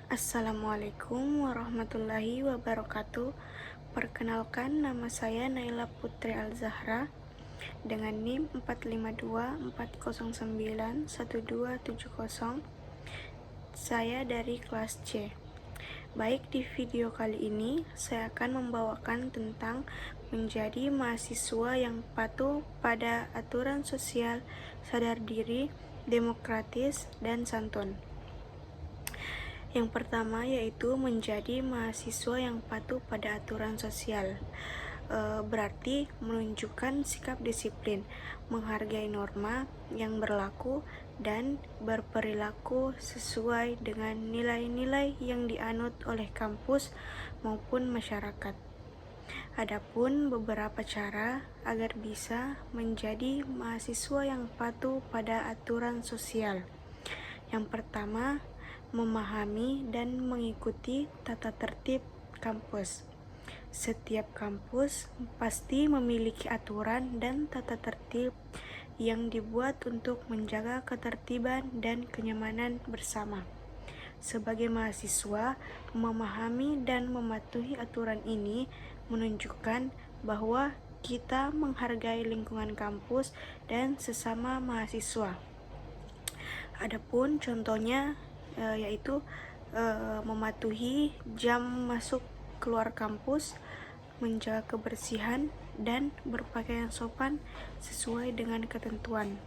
Assalamualaikum warahmatullahi wabarakatuh. Perkenalkan, nama saya Naila Putri Al-Zahra dengan NIM 45240912770. Saya dari kelas C. Baik, di video kali ini saya akan membawakan tentang menjadi mahasiswa yang patuh pada aturan sosial, sadar diri, demokratis, dan santun. Yang pertama yaitu menjadi mahasiswa yang patuh pada aturan sosial. Berarti menunjukkan sikap disiplin, menghargai norma yang berlaku, dan berperilaku sesuai dengan nilai-nilai yang dianut oleh kampus maupun masyarakat. Adapun beberapa cara agar bisa menjadi mahasiswa yang patuh pada aturan sosial. Yang pertama, memahami dan mengikuti tata tertib kampus. Setiap kampus pasti memiliki aturan dan tata tertib yang dibuat untuk menjaga ketertiban dan kenyamanan bersama. Sebagai mahasiswa, memahami dan mematuhi aturan ini menunjukkan bahwa kita menghargai lingkungan kampus dan sesama mahasiswa. Adapun contohnya yaitu mematuhi jam masuk keluar kampus, menjaga kebersihan, dan berpakaian sopan sesuai dengan ketentuan.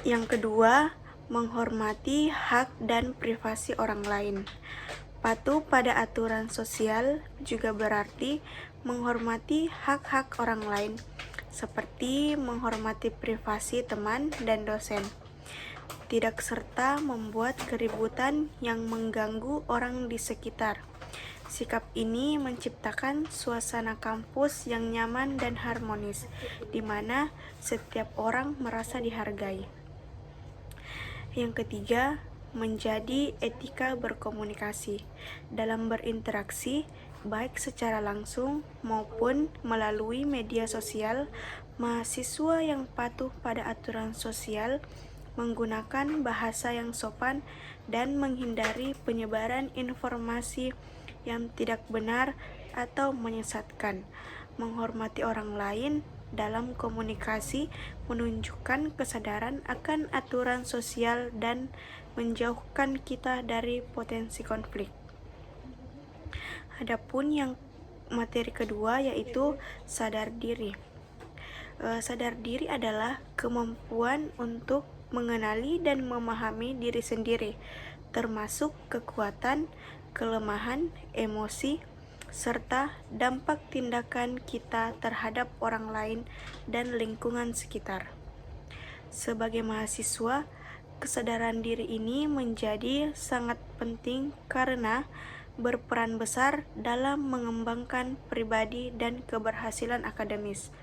Yang kedua, menghormati hak dan privasi orang lain. Patuh pada aturan sosial juga berarti menghormati hak-hak orang lain, seperti menghormati privasi teman dan dosen. Tidak serta membuat keributan yang mengganggu orang di sekitar. Sikap ini menciptakan suasana kampus yang nyaman dan harmonis, di mana setiap orang merasa dihargai. Yang ketiga, menjadi etika berkomunikasi. Dalam berinteraksi, baik secara langsung maupun melalui media sosial, mahasiswa yang patuh pada aturan sosial menggunakan bahasa yang sopan dan menghindari penyebaran informasi yang tidak benar atau menyesatkan. Menghormati orang lain dalam komunikasi menunjukkan kesadaran akan aturan sosial dan menjauhkan kita dari potensi konflik. Adapun yang materi kedua yaitu sadar diri. Sadar diri adalah kemampuan untuk mengenali dan memahami diri sendiri, termasuk kekuatan, kelemahan, emosi, serta dampak tindakan kita terhadap orang lain dan lingkungan sekitar. Sebagai mahasiswa, kesadaran diri ini menjadi sangat penting karena berperan besar dalam mengembangkan pribadi dan keberhasilan akademis.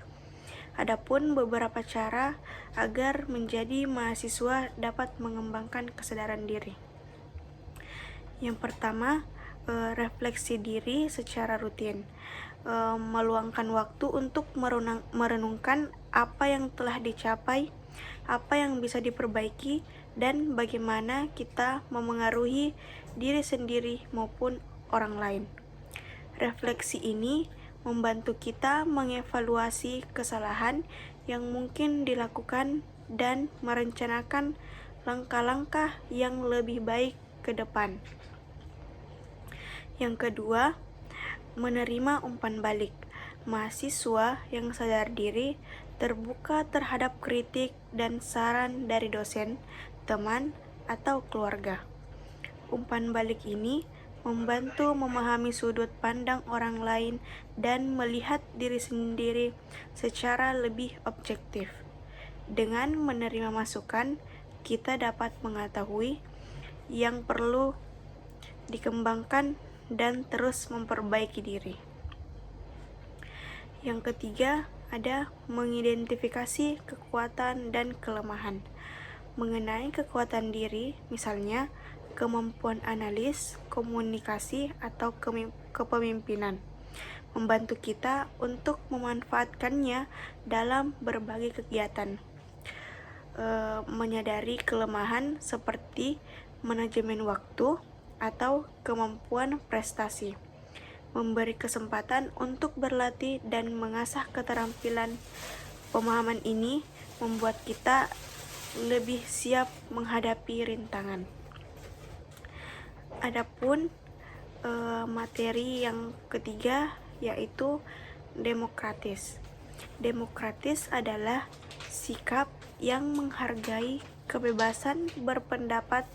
Adapun beberapa cara agar menjadi mahasiswa dapat mengembangkan kesadaran diri. Yang pertama, refleksi diri secara rutin. Meluangkan waktu untuk merenungkan apa yang telah dicapai, apa yang bisa diperbaiki, dan bagaimana kita memengaruhi diri sendiri maupun orang lain. Refleksi ini membantu kita mengevaluasi kesalahan yang mungkin dilakukan dan merencanakan langkah-langkah yang lebih baik ke depan. Yang kedua, menerima umpan balik. Mahasiswa yang sadar diri terbuka terhadap kritik dan saran dari dosen, teman, atau keluarga. Umpan balik ini membantu memahami sudut pandang orang lain dan melihat diri sendiri secara lebih objektif. Dengan menerima masukan, kita dapat mengetahui yang perlu dikembangkan dan terus memperbaiki diri. Yang ketiga, ada mengidentifikasi kekuatan dan kelemahan. Mengenai kekuatan diri, misalnya kemampuan analis, komunikasi, atau kepemimpinan, membantu kita untuk memanfaatkannya dalam berbagai kegiatan. Menyadari kelemahan seperti manajemen waktu, atau kemampuan prestasi. Memberi kesempatan untuk berlatih dan mengasah keterampilan. Pemahaman ini membuat kita lebih siap menghadapi rintangan. Adapun materi yang ketiga yaitu demokratis. Demokratis adalah sikap yang menghargai kebebasan berpendapat,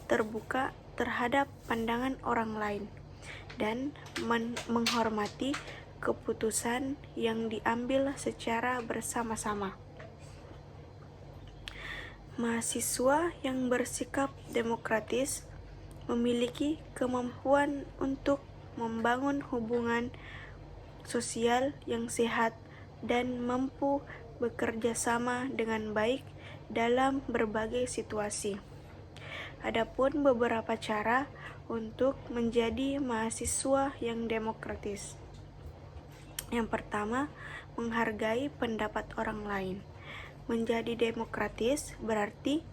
terbuka terhadap pandangan orang lain, dan menghormati keputusan yang diambil secara bersama-sama. Mahasiswa yang bersikap demokratis memiliki kemampuan untuk membangun hubungan sosial yang sehat dan mampu bekerja sama dengan baik dalam berbagai situasi. Adapun beberapa cara untuk menjadi mahasiswa yang demokratis. Yang pertama, menghargai pendapat orang lain. Menjadi demokratis berarti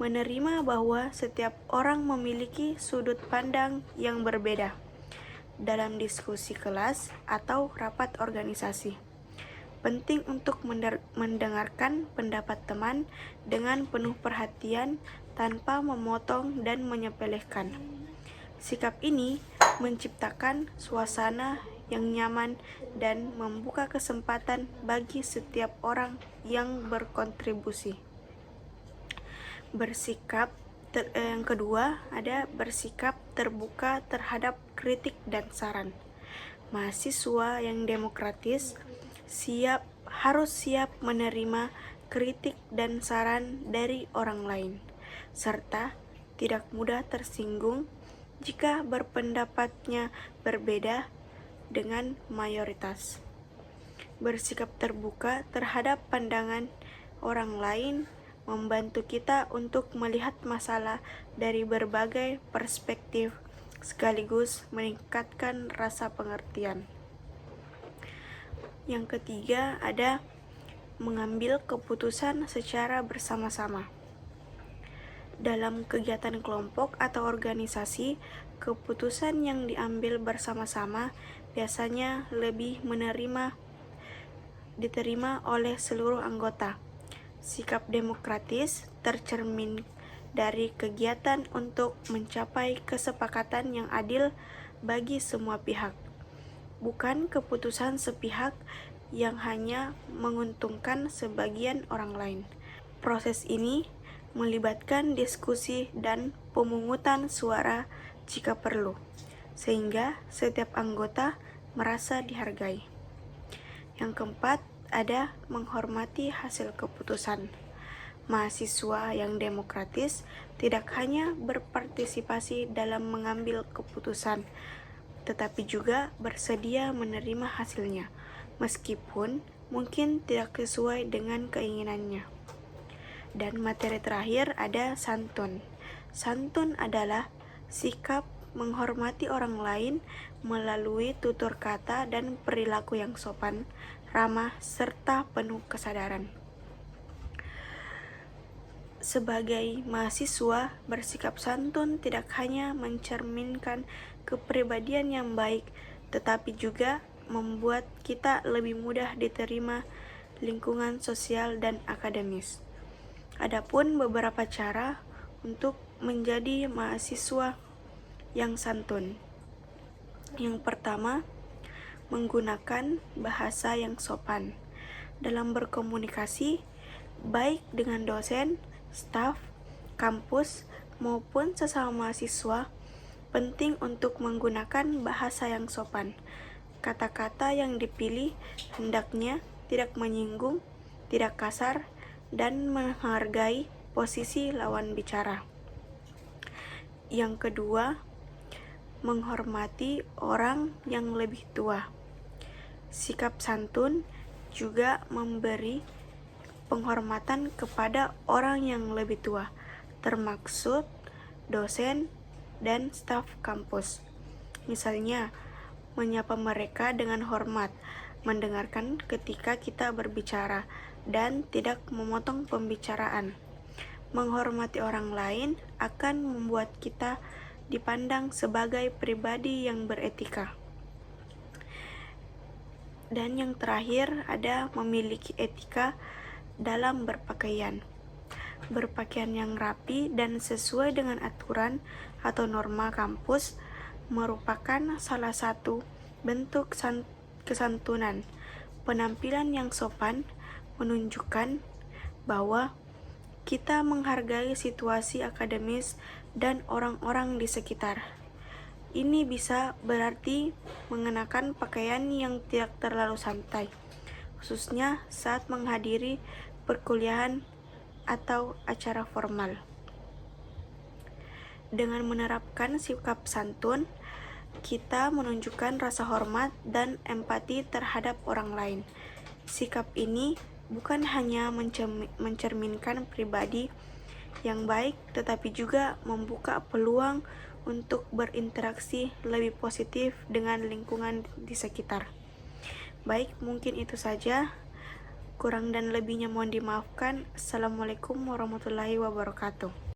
menerima bahwa setiap orang memiliki sudut pandang yang berbeda dalam diskusi kelas atau rapat organisasi. Penting untuk mendengarkan pendapat teman dengan penuh perhatian tanpa memotong dan menyepelekan. Sikap ini menciptakan suasana yang nyaman dan membuka kesempatan bagi setiap orang yang berkontribusi. Yang kedua ada bersikap terbuka terhadap kritik dan saran. Mahasiswa yang demokratis harus siap menerima kritik dan saran dari orang lain, serta tidak mudah tersinggung jika berpendapatnya berbeda dengan mayoritas. Bersikap terbuka terhadap pandangan orang lain membantu kita untuk melihat masalah dari berbagai perspektif sekaligus meningkatkan rasa pengertian. Yang ketiga ada mengambil keputusan secara bersama-sama. Dalam kegiatan kelompok atau organisasi, keputusan yang diambil bersama-sama biasanya lebih diterima oleh seluruh anggota. Sikap demokratis tercermin dari kegiatan untuk mencapai kesepakatan yang adil bagi semua pihak, bukan keputusan sepihak yang hanya menguntungkan sebagian orang lain. Proses ini melibatkan diskusi dan pemungutan suara jika perlu, sehingga setiap anggota merasa dihargai. Yang keempat, ada menghormati hasil keputusan. Mahasiswa yang demokratis tidak hanya berpartisipasi dalam mengambil keputusan, tetapi juga bersedia menerima hasilnya, meskipun mungkin tidak sesuai dengan keinginannya. Dan materi terakhir ada santun. Santun adalah sikap menghormati orang lain melalui tutur kata dan perilaku yang sopan, ramah, serta penuh kesadaran. Sebagai mahasiswa, bersikap santun tidak hanya mencerminkan kepribadian yang baik, tetapi juga membuat kita lebih mudah diterima lingkungan sosial dan akademis. Adapun beberapa cara untuk menjadi mahasiswa yang santun. Yang pertama, menggunakan bahasa yang sopan dalam berkomunikasi, baik dengan dosen, staf, kampus, maupun sesama mahasiswa. Penting untuk menggunakan bahasa yang sopan. Kata-kata yang dipilih hendaknya tidak menyinggung, tidak kasar, dan menghargai posisi lawan bicara. Yang kedua, menghormati orang yang lebih tua. Sikap santun juga memberi penghormatan kepada orang yang lebih tua, termaksud dosen dan staf kampus. Misalnya, menyapa mereka dengan hormat, mendengarkan ketika kita berbicara, dan tidak memotong pembicaraan. Menghormati orang lain akan membuat kita dipandang sebagai pribadi yang beretika. Dan yang terakhir ada memiliki etika dalam berpakaian. Berpakaian yang rapi dan sesuai dengan aturan atau norma kampus merupakan salah satu bentuk kesantunan. Penampilan yang sopan menunjukkan bahwa kita menghargai situasi akademis dan orang-orang di sekitar. Ini bisa berarti mengenakan pakaian yang tidak terlalu santai, khususnya saat menghadiri perkuliahan atau acara formal. Dengan menerapkan sikap santun, kita menunjukkan rasa hormat dan empati terhadap orang lain. Sikap ini bukan hanya mencerminkan pribadi yang baik, tetapi juga membuka peluang untuk berinteraksi lebih positif dengan lingkungan di sekitar. Baik, mungkin itu saja. Kurang dan lebihnya mohon dimaafkan. Assalamualaikum warahmatullahi wabarakatuh.